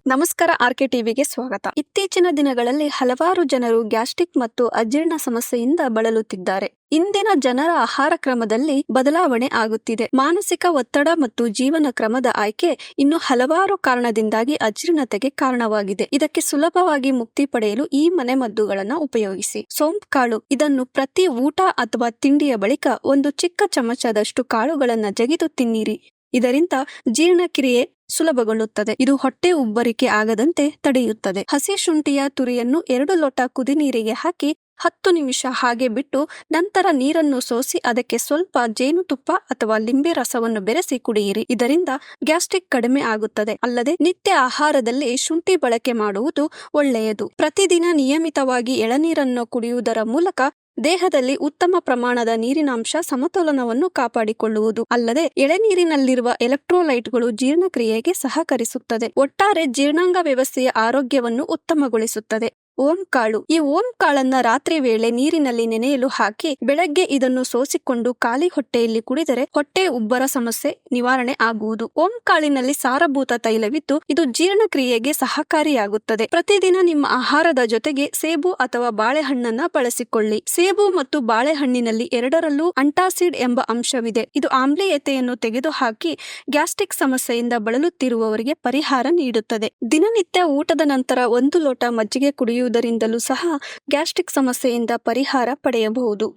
ನಮಸ್ಕಾರ, ಆರ್ಕೆ ಟಿವಿಗೆ ಸ್ವಾಗತ. ಇತ್ತೀಚಿನ ದಿನಗಳಲ್ಲಿ ಹಲವಾರು ಜನರು ಗ್ಯಾಸ್ಟ್ರಿಕ್ ಮತ್ತು ಅಜೀರ್ಣ ಸಮಸ್ಯೆಯಿಂದ ಬಳಲುತ್ತಿದ್ದಾರೆ. ಇಂದಿನ ಜನರ ಆಹಾರ ಕ್ರಮದಲ್ಲಿ ಬದಲಾವಣೆ ಆಗುತ್ತಿದೆ. ಮಾನಸಿಕ ಒತ್ತಡ ಮತ್ತು ಜೀವನ ಕ್ರಮದ ಆಯ್ಕೆ ಇನ್ನು ಹಲವಾರು ಕಾರಣದಿಂದಾಗಿ ಅಜೀರ್ಣತೆಗೆ ಕಾರಣವಾಗಿದೆ. ಇದಕ್ಕೆ ಸುಲಭವಾಗಿ ಮುಕ್ತಿ ಪಡೆಯಲು ಈ ಮನೆಮದ್ದುಗಳನ್ನು ಉಪಯೋಗಿಸಿ. ಸೋಂಪು ಕಾಳು, ಇದನ್ನು ಪ್ರತಿ ಊಟ ಅಥವಾ ತಿಂಡಿಯ ಬಳಿಕ ಒಂದು ಚಿಕ್ಕ ಚಮಚದಷ್ಟು ಕಾಳುಗಳನ್ನು ಜಗಿದು ತಿನ್ನಿರಿ. ಇದರಿಂದ ಜೀರ್ಣಕ್ರಿಯೆ ಸುಲಭಗೊಳ್ಳುತ್ತದೆ. ಇದು ಹೊಟ್ಟೆ ಉಬ್ಬರಿಕೆ ಆಗದಂತೆ ತಡೆಯುತ್ತದೆ. ಹಸಿ ಶುಂಠಿಯ ತುರಿಯನ್ನು 2 ಲೋಟ ಕುದಿ ನೀರಿಗೆ ಹಾಕಿ 10 ನಿಮಿಷ ಹಾಗೆ ಬಿಟ್ಟು ನಂತರ ನೀರನ್ನು ಸೋಸಿ ಅದಕ್ಕೆ ಸ್ವಲ್ಪ ಜೇನುತುಪ್ಪ ಅಥವಾ ಲಿಂಬೆ ರಸವನ್ನು ಬೆರೆಸಿ ಕುಡಿಯಿರಿ. ಇದರಿಂದ ಗ್ಯಾಸ್ಟ್ರಿಕ್ ಕಡಿಮೆ ಆಗುತ್ತದೆ. ಅಲ್ಲದೆ ನಿತ್ಯ ಆಹಾರದಲ್ಲಿ ಶುಂಠಿ ಬಳಕೆ ಮಾಡುವುದು ಒಳ್ಳೆಯದು. ಪ್ರತಿದಿನ ನಿಯಮಿತವಾಗಿ ಎಳನೀರನ್ನು ಕುಡಿಯುವುದರ ಮೂಲಕ ದೇಹದಲ್ಲಿ ಉತ್ತಮ ಪ್ರಮಾಣದ ನೀರಿನಾಂಶ ಸಮತೋಲನವನ್ನು ಕಾಪಾಡಿಕೊಳ್ಳುವುದು ಅಲ್ಲದೆ ಎಳೆನೀರಿನಲ್ಲಿರುವ ಎಲೆಕ್ಟ್ರೋಲೈಟ್ಗಳು ಜೀರ್ಣಕ್ರಿಯೆಗೆ ಸಹಕರಿಸುತ್ತದೆ. ಒಟ್ಟಾರೆ ಜೀರ್ಣಾಂಗ ವ್ಯವಸ್ಥೆಯ ಆರೋಗ್ಯವನ್ನು ಉತ್ತಮಗೊಳಿಸುತ್ತದೆ. ಓಂ ಕಾಳು. ಈ ಓಂ ಕಾಳನ್ನ ರಾತ್ರಿ ವೇಳೆ ನೀರಿನಲ್ಲಿ ನೆನೆಯಲು ಹಾಕಿ ಬೆಳಗ್ಗೆ ಇದನ್ನು ಸೋಸಿಕೊಂಡು ಖಾಲಿ ಹೊಟ್ಟೆಯಲ್ಲಿ ಕುಡಿದರೆ ಹೊಟ್ಟೆ ಉಬ್ಬರ ಸಮಸ್ಯೆ ನಿವಾರಣೆ ಆಗುವುದು. ಓಂ ಕಾಳಿನಲ್ಲಿ ಸಾರಭೂತ ತೈಲವಿದ್ದು ಇದು ಜೀರ್ಣಕ್ರಿಯೆಗೆ ಸಹಕಾರಿಯಾಗುತ್ತದೆ. ಪ್ರತಿದಿನ ನಿಮ್ಮ ಆಹಾರದ ಜೊತೆಗೆ ಸೇಬು ಅಥವಾ ಬಾಳೆಹಣ್ಣನ್ನ ಬಳಸಿಕೊಳ್ಳಿ. ಸೇಬು ಮತ್ತು ಬಾಳೆಹಣ್ಣಿನಲ್ಲಿ ಎರಡರಲ್ಲೂ ಅಂಟಾಸಿಡ್ ಎಂಬ ಅಂಶವಿದೆ. ಇದು ಆಮ್ಲೀಯತೆಯನ್ನು ತೆಗೆದುಹಾಕಿ ಗ್ಯಾಸ್ಟ್ರಿಕ್ ಸಮಸ್ಯೆಯಿಂದ ಬಳಲುತ್ತಿರುವವರಿಗೆ ಪರಿಹಾರ ನೀಡುತ್ತದೆ. ದಿನನಿತ್ಯ ಊಟದ ನಂತರ 1 ಲೋಟ ಮಜ್ಜಿಗೆ ಕುಡಿಯುವುದರಿಂದಲೂ ಸಹ ಗ್ಯಾಸ್ಟ್ರಿಕ್ ಸಮಸ್ಯೆಯಿಂದ ಪರಿಹಾರ ಪಡೆಯಬಹುದು.